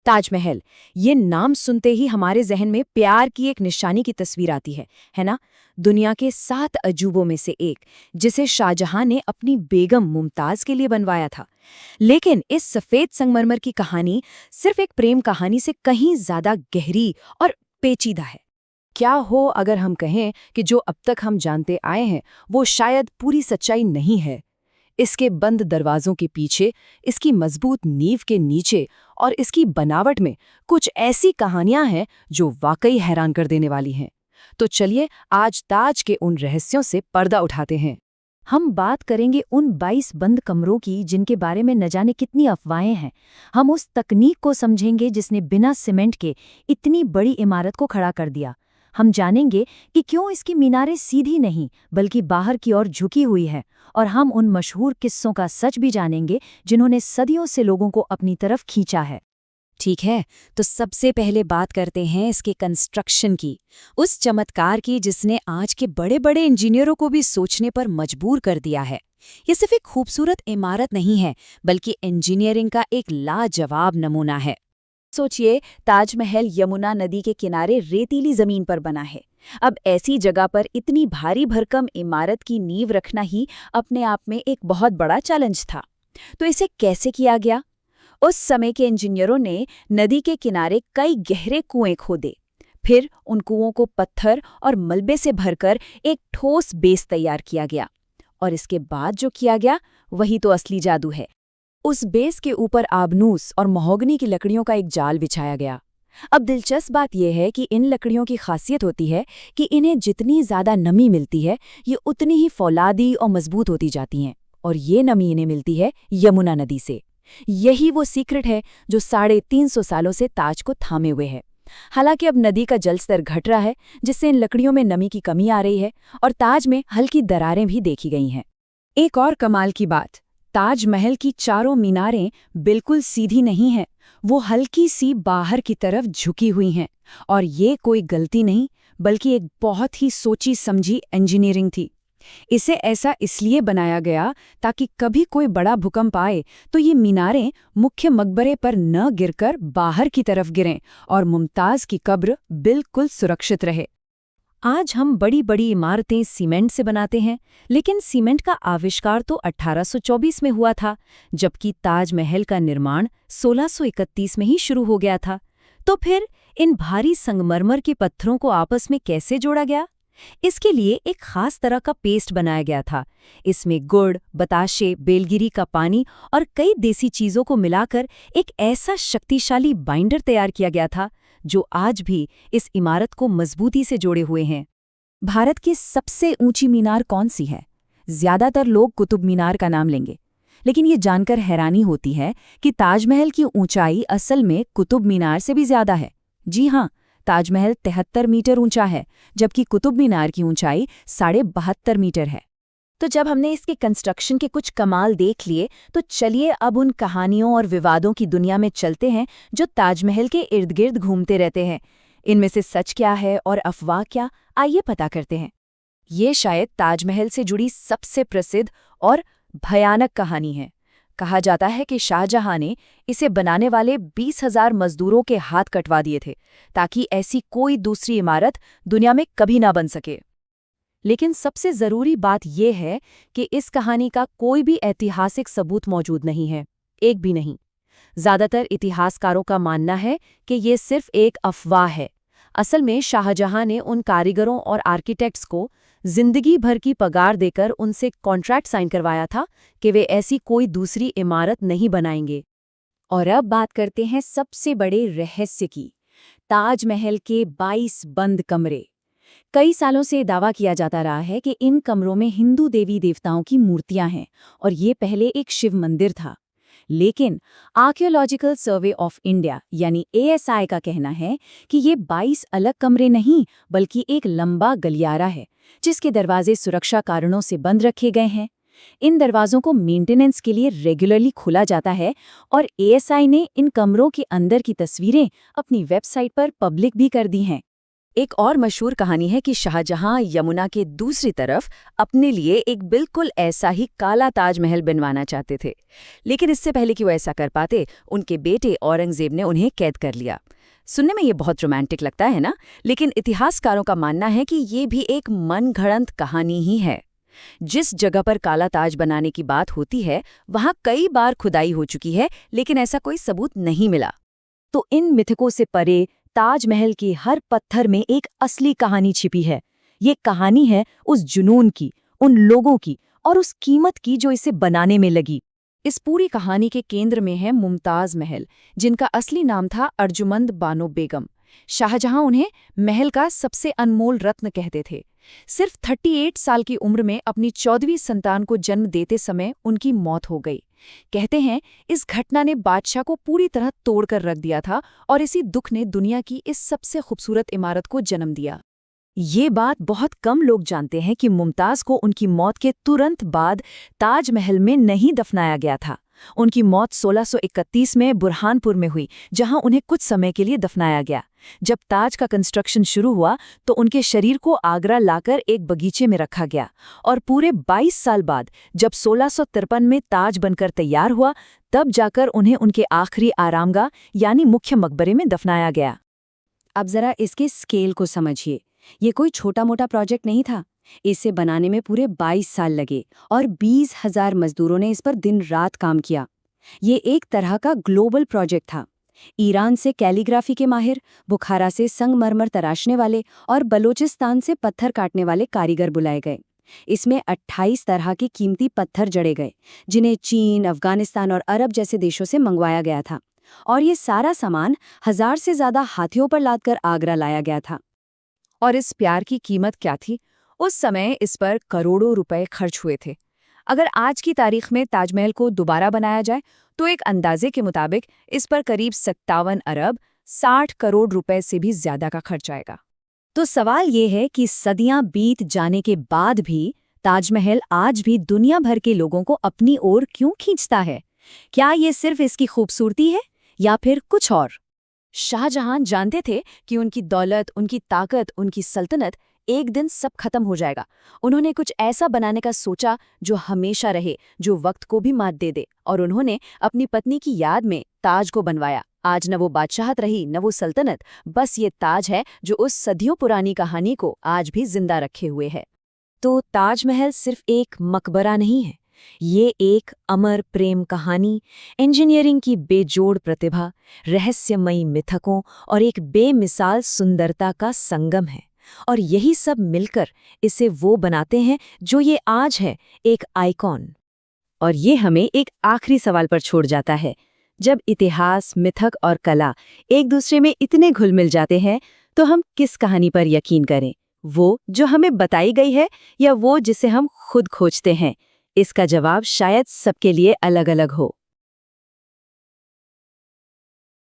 ताजमहल, ये नाम सुनते ही हमारे जहन में प्यार की एक निशानी की तस्वीर आती है ना? दुनिया के 7 अजूबों में से एक, जिसे शाहजहां ने अपनी बेगम मुमताज के लिए बनवाया था। लेकिन इस सफेद संगमरमर की कहानी सिर्फ एक प्रेम कहानी से कहीं ज्यादा गहरी और पेचीदा है। क्या हो अगर हम कहें कि जो अब तक हम जानते आए हैं वो शायद पूरी सच्चाई नहीं है। इसके बंद दरवाजों के पीछे, इसकी मजबूत नींव के नीचे और इसकी बनावट में कुछ ऐसी कहानियां हैं जो वाकई हैरान कर देने वाली हैं। तो चलिए आज ताज के उन रहस्यों से पर्दा उठाते हैं। हम बात करेंगे उन 22 बंद कमरों की जिनके बारे में न जाने कितनी अफवाहें हैं। हम उस तकनीक को समझेंगे जिसने बिना सीमेंट के इतनी बड़ी इमारत को खड़ा कर दिया। हम जानेंगे कि क्यों इसकी मीनारें सीधी नहीं बल्कि बाहर की ओर झुकी हुई है, और हम उन मशहूर किस्सों का सच भी जानेंगे जिन्होंने सदियों से लोगों को अपनी तरफ खींचा है। ठीक है, तो सबसे पहले बात करते हैं इसके कंस्ट्रक्शन की, उस चमत्कार की जिसने आज के बड़े बड़े इंजीनियरों को भी सोचने पर मजबूर कर दिया है। ये सिर्फ एक खूबसूरत इमारत नहीं है बल्कि इंजीनियरिंग का एक लाजवाब नमूना है। सोचिए, ताजमहल यमुना नदी के किनारे रेतीली जमीन पर बना है। अब ऐसी जगह पर इतनी भारी भरकम इमारत की नींव रखना ही अपने आप में एक बहुत बड़ा चैलेंज था। तो इसे कैसे किया गया? उस समय के इंजीनियरों ने नदी के किनारे कई गहरे कुएं खोदे, फिर उन कुओं को पत्थर और मलबे से भरकर एक ठोस बेस तैयार किया गया। और इसके बाद जो किया गया वही तो असली जादू है। उस बेस के ऊपर आबनूस और महोगनी की लकड़ियों का एक जाल बिछाया गया। अब दिलचस्प बात यह है कि इन लकड़ियों की खासियत होती है कि इन्हें जितनी ज्यादा नमी मिलती है ये उतनी ही फौलादी और मजबूत होती जाती हैं, और ये नमी इन्हें मिलती है यमुना नदी से। यही वो सीक्रेट है जो 350 सालों से ताज को थामे हुए है। हालांकि अब नदी का जल स्तर घट रहा है जिससे इन लकड़ियों में नमी की कमी आ रही है और ताज में हल्की दरारें भी देखी गई हैं। एक और कमाल की बात, ताजमहल की चारों मीनारें बिल्कुल सीधी नहीं हैं, वो हल्की सी बाहर की तरफ झुकी हुई हैं। और ये कोई गलती नहीं बल्कि एक बहुत ही सोची समझी इंजीनियरिंग थी। इसे ऐसा इसलिए बनाया गया ताकि कभी कोई बड़ा भूकंप आए तो ये मीनारें मुख्य मकबरे पर न गिरकर बाहर की तरफ गिरें और मुमताज की कब्र बिल्कुल सुरक्षित रहे। आज हम बड़ी बड़ी इमारतें सीमेंट से बनाते हैं, लेकिन सीमेंट का आविष्कार तो 1824 में हुआ था, जबकि ताजमहल का निर्माण 1631 में ही शुरू हो गया था। तो फिर इन भारी संगमरमर के पत्थरों को आपस में कैसे जोड़ा गया? इसके लिए एक खास तरह का पेस्ट बनाया गया था। इसमें गुड़, बताशे, बेलगिरी का पानी और कई देसी चीजों को मिलाकर एक ऐसा शक्तिशाली बाइंडर तैयार किया गया था जो आज भी इस इमारत को मजबूती से जोड़े हुए हैं। भारत की सबसे ऊंची मीनार कौन सी है? ज्यादातर लोग कुतुब मीनार का नाम लेंगे, लेकिन ये जानकर हैरानी होती है कि ताजमहल की ऊंचाई असल में कुतुब मीनार से भी ज्यादा है। जी हाँ, ताजमहल 73 मीटर ऊंचा है, जबकि कुतुब मीनार की ऊंचाई 72.5 मीटर है। तो जब हमने इसके कंस्ट्रक्शन के कुछ कमाल देख लिए, तो चलिए अब उन कहानियों और विवादों की दुनिया में चलते हैं जो ताजमहल के इर्द गिर्द घूमते रहते हैं। इनमें से सच क्या है और अफवाह क्या, आइए पता करते हैं। ये शायद ताजमहल से जुड़ी सबसे प्रसिद्ध और भयानक कहानी है। कहा जाता है कि शाहजहां ने इसे बनाने वाले 20,000 मजदूरों के हाथ कटवा दिए थे ताकि ऐसी कोई दूसरी इमारत दुनिया में कभी ना बन सके। लेकिन सबसे जरूरी बात यह है कि इस कहानी का कोई भी ऐतिहासिक सबूत मौजूद नहीं है, एक भी नहीं। ज्यादातर इतिहासकारों का मानना है कि ये सिर्फ एक अफवाह है। असल में शाहजहां ने उन कारीगरों और आर्किटेक्ट्स को जिंदगी भर की पगार देकर उनसे कॉन्ट्रैक्ट साइन करवाया था कि वे ऐसी कोई दूसरी इमारत नहीं बनाएंगे। और अब बात करते हैं सबसे बड़े रहस्य की, ताजमहल के 22 बंद कमरे। कई सालों से दावा किया जाता रहा है कि इन कमरों में हिंदू देवी देवताओं की मूर्तियां हैं और ये पहले एक शिव मंदिर था। लेकिन आर्कियोलॉजिकल सर्वे ऑफ इंडिया यानी ASI का कहना है कि ये 22 अलग कमरे नहीं बल्कि एक लंबा गलियारा है जिसके दरवाजे सुरक्षा कारणों से बंद रखे गए हैं। इन दरवाजों को मेंटेनेंस के लिए रेगुलरली खोला जाता है और ASI ने इन कमरों के अंदर की तस्वीरें अपनी वेबसाइट पर पब्लिक भी कर दी हैं। एक और मशहूर कहानी है कि शाहजहां यमुना के दूसरी तरफ अपने लिए एक बिल्कुल ऐसा ही काला ताजमहल बनवाना चाहते थे। लेकिन इससे पहले कि वो ऐसा कर पाते, उनके बेटे औरंगजेब ने उन्हें कैद कर लिया। सुनने में ये बहुत रोमांटिक लगता है ना, लेकिन इतिहासकारों का मानना है कि ये भी एक मनगढ़ंत कहानी ही है। जिस जगह पर काला ताज बनाने की बात होती है, वहां कई बार खुदाई हो चुकी है, लेकिन ऐसा कोई सबूत नहीं मिला। तो इन मिथकों से परे ताजमहल के हर पत्थर में एक असली कहानी छिपी है। ये कहानी है उस जुनून की, उन लोगों की और उस कीमत की जो इसे बनाने में लगी। इस पूरी कहानी के केंद्र में है मुमताज महल, जिनका असली नाम था अर्जुमंद बानो बेगम। शाहजहां उन्हें महल का सबसे अनमोल रत्न कहते थे। सिर्फ 38 साल की उम्र में अपनी 14वीं संतान को जन्म देते समय उनकी मौत हो गई। कहते हैं इस घटना ने बादशाह को पूरी तरह तोड़कर रख दिया था और इसी दुख ने दुनिया की इस सबसे खूबसूरत इमारत को जन्म दिया। ये बात बहुत कम लोग जानते हैं कि मुमताज को उनकी मौत के तुरंत बाद ताजमहल में नहीं दफनाया गया था। उनकी मौत 1631 में बुरहानपुर में हुई, जहां उन्हें कुछ समय के लिए दफनाया गया। जब ताज का कंस्ट्रक्शन शुरू हुआ तो उनके शरीर को आगरा लाकर एक बगीचे में रखा गया और पूरे 22 साल बाद जब 1653 में ताज बनकर तैयार हुआ, तब जाकर उन्हें उनके आखिरी आरामगाह यानी मुख्य मकबरे में दफनाया गया। अब जरा इसके स्केल को समझिए। ये कोई छोटा मोटा प्रोजेक्ट नहीं था। इसे बनाने में पूरे 22 साल लगे और 20,000 मजदूरों ने इस पर दिन रात काम किया। ये एक तरह का ग्लोबल प्रोजेक्ट था। ईरान से कैलीग्राफी के माहिर, बुखारा से संगमरमर तराशने वाले और बलूचिस्तान से पत्थर काटने वाले कारीगर बुलाए गए। इसमें 28 तरह के कीमती पत्थर जड़े गए, जिन्हें चीन, अफगानिस्तान और अरब जैसे देशों से मंगवाया गया था। और ये सारा सामान 1000 से ज़्यादा हाथियों पर लादकर आगरा लाया गया था। और इस प्यार की कीमत क्या थी? उस समय इस पर करोड़ों रुपए खर्च हुए थे। अगर आज की तारीख में ताजमहल को दोबारा बनाया जाए तो एक अंदाजे के मुताबिक इस पर करीब 57 अरब 60 करोड़ रुपए से भी ज्यादा का खर्च आएगा। तो सवाल ये है कि सदियां बीत जाने के बाद भी ताजमहल आज भी दुनिया भर के लोगों को अपनी ओर क्यों खींचता है? क्या ये सिर्फ इसकी खूबसूरती है या फिर कुछ और? शाहजहां जानते थे कि उनकी दौलत, उनकी ताकत, उनकी सल्तनत एक दिन सब खत्म हो जाएगा। उन्होंने कुछ ऐसा बनाने का सोचा जो हमेशा रहे, जो वक्त को भी मात दे दे। और उन्होंने अपनी पत्नी की याद में ताज को बनवाया। आज न वो बादशाहत रही, न वो सल्तनत, बस ये ताज है जो उस सदियों पुरानी कहानी को आज भी जिंदा रखे हुए है। तो ताजमहल सिर्फ एक मकबरा नहीं है, ये एक अमर प्रेम कहानी, इंजीनियरिंग की बेजोड़ प्रतिभा, रहस्यमयी मिथकों और एक बेमिसाल सुंदरता का संगम है। और यही सब मिलकर इसे वो बनाते हैं जो ये आज है, एक आइकॉन। और ये हमें एक आखिरी सवाल पर छोड़ जाता है। जब इतिहास, मिथक और कला एक दूसरे में इतने घुल मिल जाते हैं, तो हम किस कहानी पर यकीन करें? वो जो हमें बताई गई है या वो जिसे हम खुद खोजते हैं? इसका जवाब शायद सबके लिए अलग-अलग हो।